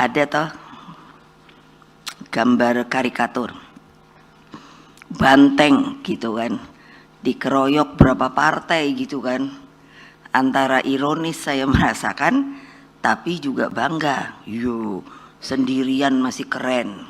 ada toh gambar karikatur banteng gitu kan, dikeroyok berapa partai gitu kan. Antara ironis saya merasakan, tapi juga bangga, yo sendirian masih keren.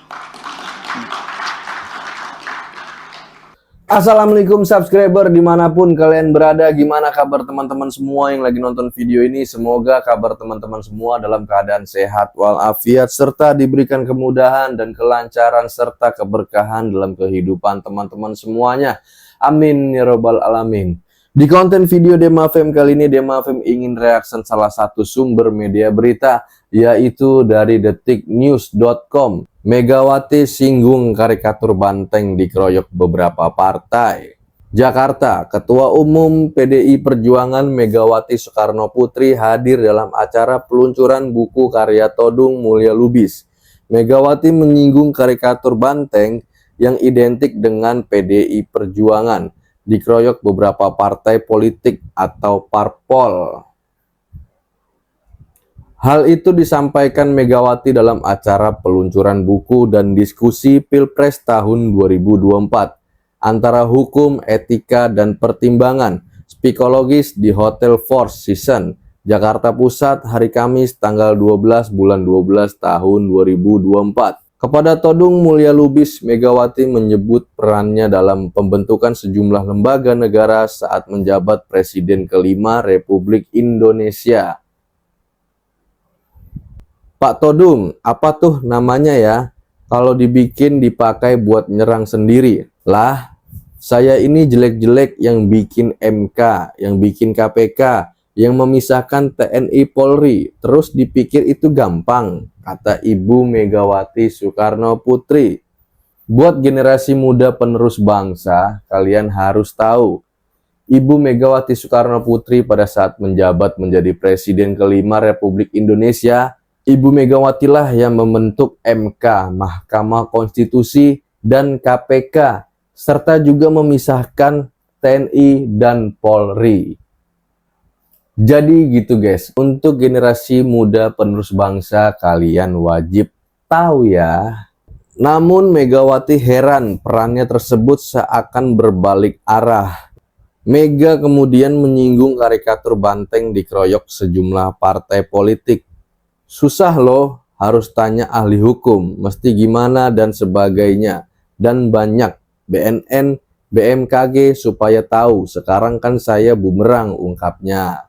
Assalamualaikum subscriber dimanapun kalian berada. Gimana kabar teman-teman semua yang lagi nonton video ini? Semoga kabar teman-teman semua dalam keadaan sehat walafiat, serta diberikan kemudahan dan kelancaran serta keberkahan dalam kehidupan teman-teman semuanya. Amin ya robbal alamin. Di konten video Demafem kali ini, Demafem ingin reaction salah satu sumber media berita, yaitu dari detiknews.com. Megawati singgung karikatur banteng dikeroyok beberapa partai. Jakarta, Ketua Umum PDI Perjuangan Megawati Soekarno Putri hadir dalam acara peluncuran buku karya Todung Mulya Lubis. Megawati menyinggung karikatur banteng yang identik dengan PDI Perjuangan, dikeroyok beberapa partai politik atau parpol. Hal itu disampaikan Megawati dalam acara peluncuran buku dan diskusi Pilpres tahun 2024 antara hukum, etika, dan pertimbangan psikologis di Hotel Four Seasons, Jakarta Pusat, hari Kamis tanggal 12 bulan 12 tahun 2024. Kepada Todung Mulya Lubis, Megawati menyebut perannya dalam pembentukan sejumlah lembaga negara saat menjabat Presiden kelima Republik Indonesia. Pak Todung, apa tuh namanya ya? Kalau dibikin dipakai buat nyerang sendiri. Lah, saya ini jelek-jelek yang bikin MK, yang bikin KPK, yang memisahkan TNI Polri. Terus dipikir itu gampang, kata Ibu Megawati Soekarno Putri. Buat generasi muda penerus bangsa, kalian harus tahu, Ibu Megawati Soekarno Putri pada saat menjabat menjadi Presiden kelima Republik Indonesia, Ibu Megawati lah yang membentuk MK, Mahkamah Konstitusi, dan KPK, serta juga memisahkan TNI dan Polri. Jadi gitu guys, untuk generasi muda penerus bangsa, kalian wajib tahu ya. Namun Megawati heran perannya tersebut seakan berbalik arah. Mega kemudian menyinggung karikatur banteng dikeroyok sejumlah partai politik. Susah loh, harus tanya ahli hukum, mesti gimana dan sebagainya. Dan banyak BNN, BMKG supaya tahu, sekarang kan saya bumerang, ungkapnya.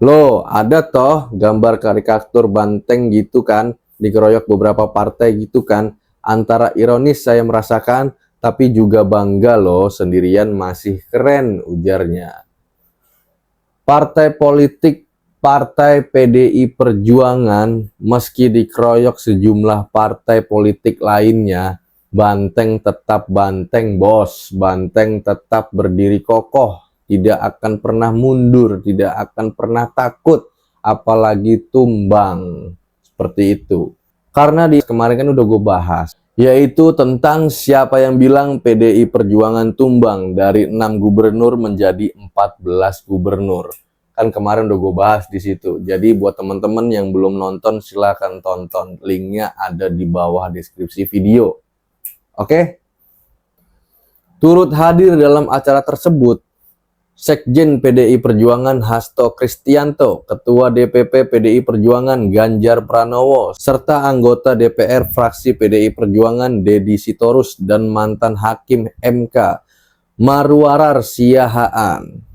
Loh, ada toh gambar karikatur banteng gitu kan, dikeroyok beberapa partai gitu kan. Antara ironis saya merasakan, tapi juga bangga loh, sendirian masih keren, ujarnya. Partai politik Partai PDI Perjuangan, meski dikeroyok sejumlah partai politik lainnya, banteng tetap banteng bos, banteng tetap berdiri kokoh, tidak akan pernah mundur, tidak akan pernah takut, apalagi tumbang, seperti itu. Karena di kemarin kan udah gue bahas, yaitu tentang siapa yang bilang PDI Perjuangan tumbang dari 6 gubernur menjadi 14 gubernur. Kan kemarin udah gue bahas di situ. Jadi buat teman-teman yang belum nonton, silahkan tonton. Linknya ada di bawah deskripsi video. Oke? Turut hadir dalam acara tersebut, Sekjen PDI Perjuangan Hasto Kristianto, Ketua DPP PDI Perjuangan Ganjar Pranowo, serta anggota DPR fraksi PDI Perjuangan Deddy Sitorus dan mantan Hakim MK Marwarar Siahaan.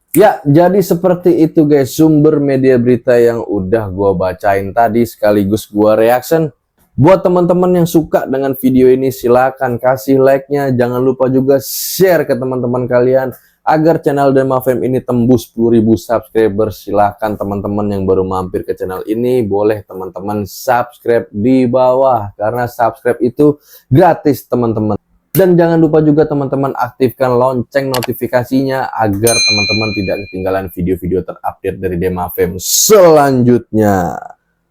Ya, jadi seperti itu guys, sumber media berita yang udah gua bacain tadi sekaligus gua reaction. Buat teman-teman yang suka dengan video ini, silakan kasih like-nya. Jangan lupa juga share ke teman-teman kalian agar channel Demafem ini tembus 10.000 subscriber. Silahkan teman-teman yang baru mampir ke channel ini, boleh teman-teman subscribe di bawah, karena subscribe itu gratis teman-teman. Dan jangan lupa juga teman-teman aktifkan lonceng notifikasinya agar teman-teman tidak ketinggalan video-video terupdate dari Demafem selanjutnya.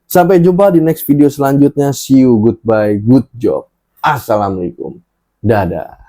Sampai jumpa di next video selanjutnya. See you, goodbye, good job. Assalamualaikum. Dadah.